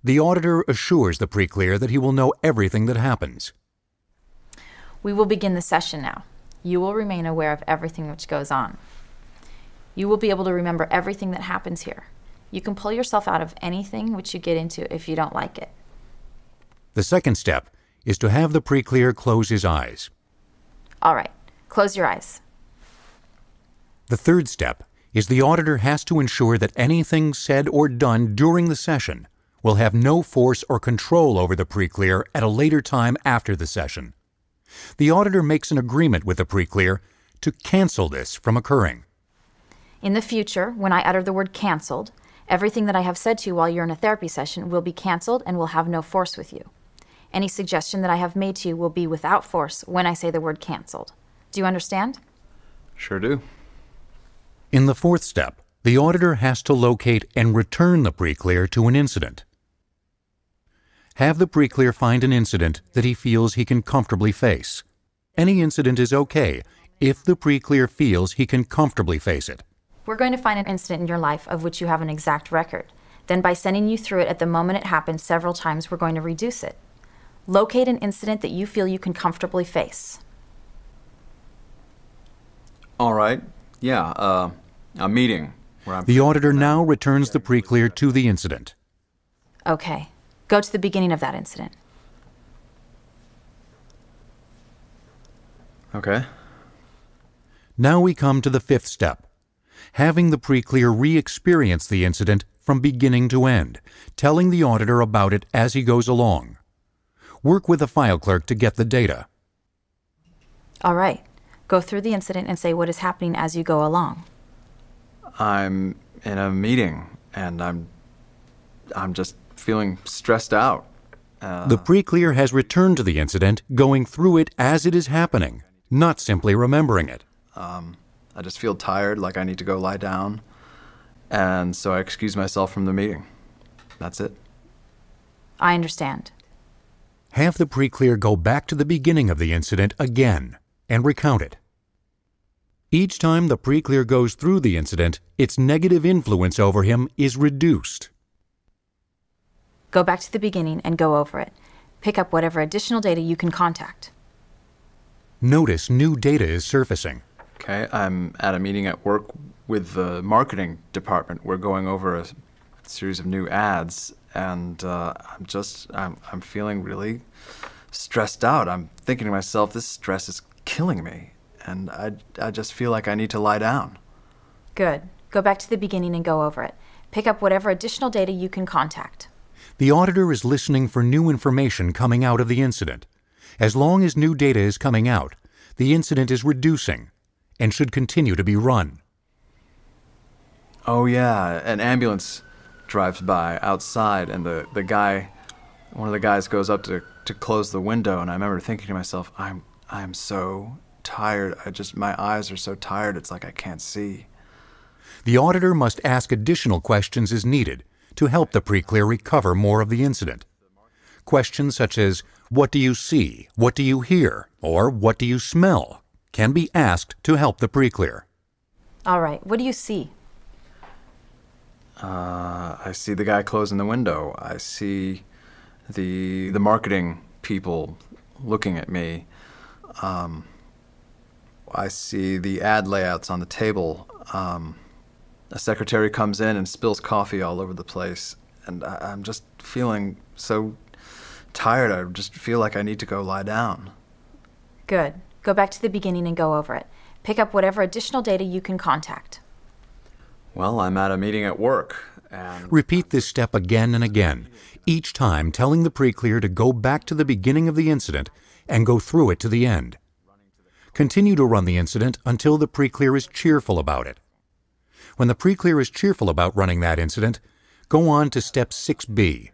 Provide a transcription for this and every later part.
The auditor assures the pre-clear that he will know everything that happens. We will begin the session now. You will remain aware of everything which goes on. You will be able to remember everything that happens here. You can pull yourself out of anything which you get into if you don't like it. The second step is to have the pre-clear close his eyes. All right, close your eyes. The third step is the auditor has to ensure that anything said or done during the session will have no force or control over the pre-clear at a later time after the session. The auditor makes an agreement with the pre-clear to cancel this from occurring. In the future, when I utter the word canceled, everything that I have said to you while you're in a therapy session will be canceled and will have no force with you. Any suggestion that I have made to you will be without force when I say the word canceled. Do you understand? Sure do. In the fourth step, the auditor has to locate and return the pre-clear to an incident. Have the pre-clear find an incident that he feels he can comfortably face. Any incident is okay if the pre-clear feels he can comfortably face it. We're going to find an incident in your life of which you have an exact record. Then by sending you through it at the moment it happens several times, we're going to reduce it. Locate an incident that you feel you can comfortably face. All right. Yeah, a meeting where I'm... The auditor now returns the pre-clear to the incident. Okay. Go to the beginning of that incident. Okay. Now we come to the fifth step, having the pre-clear re-experience the incident from beginning to end, telling the auditor about it as he goes along. Work with the file clerk to get the data. All right. Go through the incident and say what is happening as you go along. I'm in a meeting, and I'm just feeling stressed out. The pre-clear has returned to the incident, going through it as it is happening, not simply remembering it. I just feel tired, like I need to go lie down, and so I excuse myself from the meeting. That's it. I understand. Have the pre-clear go back to the beginning of the incident again and recount it. Each time the pre-clear goes through the incident, its negative influence over him is reduced. Go back to the beginning and go over it. Pick up whatever additional data you can contact. Notice new data is surfacing. Okay, I'm at a meeting at work with the marketing department. We're going over a series of new ads, and I'm feeling really stressed out. I'm thinking to myself, this stress is killing me, and I just feel like I need to lie down. Good. Go back to the beginning and go over it. Pick up whatever additional data you can contact. The auditor is listening for new information coming out of the incident. As long as new data is coming out, the incident is reducing and should continue to be run. Oh yeah, an ambulance drives by outside, and one of the guys goes up to close the window, and I remember thinking to myself, I'm so tired. My eyes are so tired, it's like I can't see. The auditor must ask additional questions as needed to help the pre-clear recover more of the incident. Questions such as, what do you see, what do you hear, or what do you smell, can be asked to help the pre-clear. All right, what do you see? I see the guy closing the window. I see the marketing people looking at me. I see the ad layouts on the table. A secretary comes in and spills coffee all over the place, and I'm just feeling so tired. I just feel like I need to go lie down. Good. Go back to the beginning and go over it. Pick up whatever additional data you can contact. Well, I'm at a meeting at work, and... Repeat this step again and again, each time telling the pre-clear to go back to the beginning of the incident and go through it to the end. Continue to run the incident until the pre-clear is cheerful about it. When the pre-clear is cheerful about running that incident, go on to step 6B.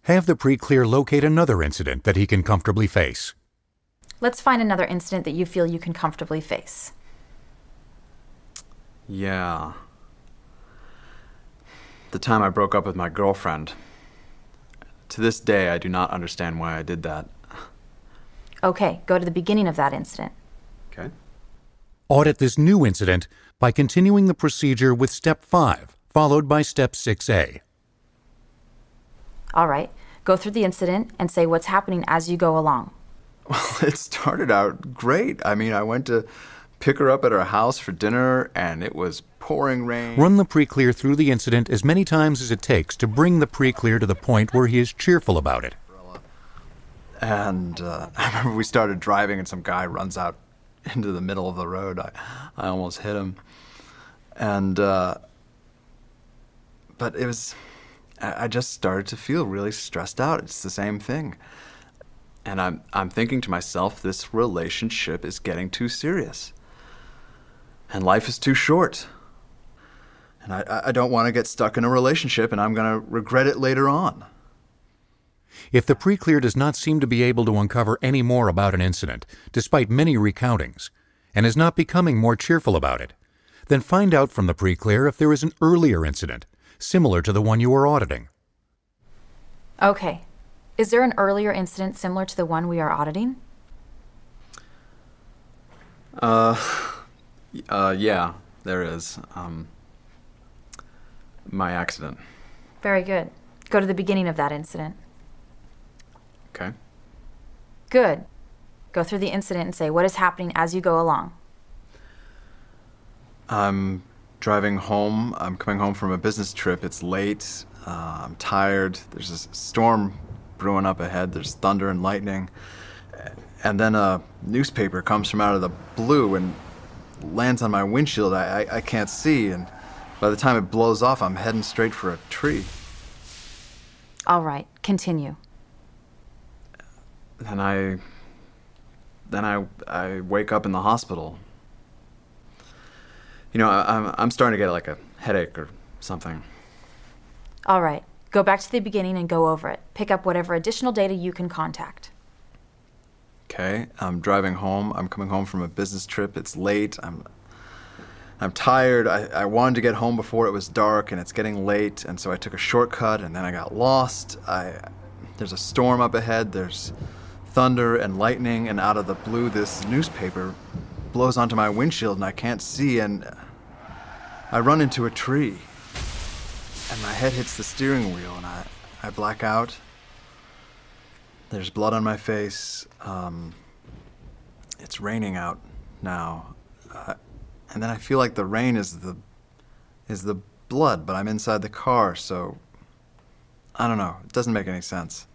Have the pre-clear locate another incident that he can comfortably face. Let's find another incident that you feel you can comfortably face. Yeah. The time I broke up with my girlfriend. To this day, I do not understand why I did that. Okay, go to the beginning of that incident. Okay. Audit this new incident by continuing the procedure with step 5, followed by step 6A. All right. Go through the incident and say what's happening as you go along. Well, it started out great. I mean, I went to pick her up at her house for dinner, and it was pouring rain. Run the pre-clear through the incident as many times as it takes to bring the pre-clear to the point where he is cheerful about it. And I remember we started driving, and some guy runs out into the middle of the road. I almost hit him. And, but it was, I just started to feel really stressed out. It's the same thing. And I'm thinking to myself, this relationship is getting too serious. And life is too short. And I don't want to get stuck in a relationship, and I'm going to regret it later on. If the pre-clear does not seem to be able to uncover any more about an incident, despite many recountings, and is not becoming more cheerful about it, then find out from the pre-clear if there is an earlier incident, similar to the one you are auditing. Okay. Is there an earlier incident similar to the one we are auditing? Yeah, there is. My accident. Very good. Go to the beginning of that incident. Okay. Good. Go through the incident and say what is happening as you go along. I'm driving home. I'm coming home from a business trip. It's late. I'm tired. There's a storm brewing up ahead. There's thunder and lightning. And then a newspaper comes from out of the blue and lands on my windshield. I can't see, and by the time it blows off, I'm heading straight for a tree. All right, continue. Then I wake up in the hospital. You know, I'm starting to get like a headache or something. All right, go back to the beginning and go over it. Pick up whatever additional data you can contact. Okay, I'm driving home. I'm coming home from a business trip. It's late. I'm tired. I wanted to get home before it was dark, and it's getting late, and so I took a shortcut, and then I got lost. There's a storm up ahead. There's thunder and lightning, and out of the blue, this newspaper blows onto my windshield, and I can't see, and I run into a tree, and my head hits the steering wheel, and I black out. There's blood on my face. It's raining out now. And then I feel like the rain is the blood, but I'm inside the car, so I don't know. It doesn't make any sense.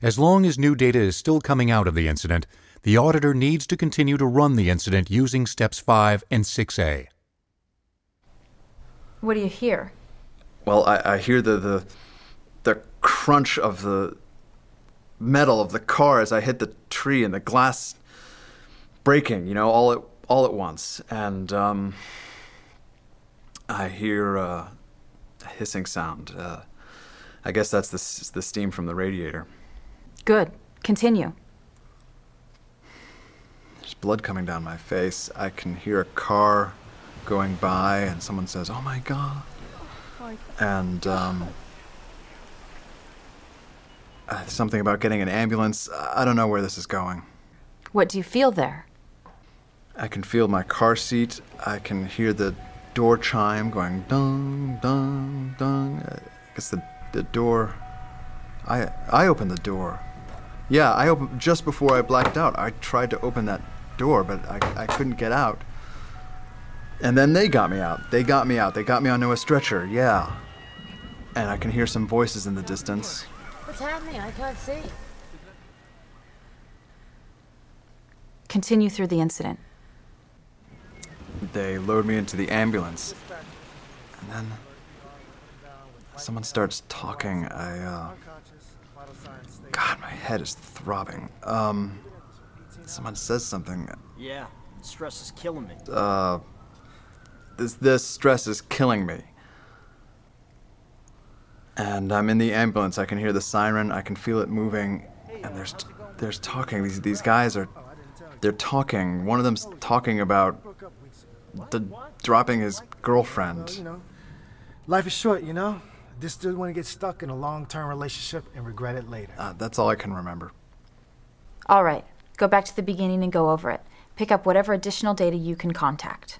As long as new data is still coming out of the incident, the auditor needs to continue to run the incident using steps 5 and 6A. What do you hear? Well, I hear the crunch of the metal of the car as I hit the tree, and the glass breaking, you know, all at once. And I hear a hissing sound. I guess that's the steam from the radiator. Good. Continue. There's blood coming down my face. I can hear a car going by, and someone says, "Oh my God." And something about getting an ambulance. I don't know where this is going. What do you feel there? I can feel my car seat. I can hear the door chime going dong, dong, dong. I guess the door. I opened the door. Yeah, I opened just before I blacked out. I tried to open that door, but I couldn't get out. And then they got me out. They got me out. They got me onto a stretcher, yeah. And I can hear some voices in the distance. What's happening? I can't see. Continue through the incident. They load me into the ambulance. And then someone starts talking. God, my head is throbbing. Someone says something. Yeah, stress is killing me. This stress is killing me. And I'm in the ambulance. I can hear the siren. I can feel it moving. And there's talking. These guys they're talking. One of them's talking about dropping his girlfriend. Well, life is short, you know? This dude want to get stuck in a long-term relationship and regret it later. That's all I can remember. All right. Go back to the beginning and go over it. Pick up whatever additional data you can contact.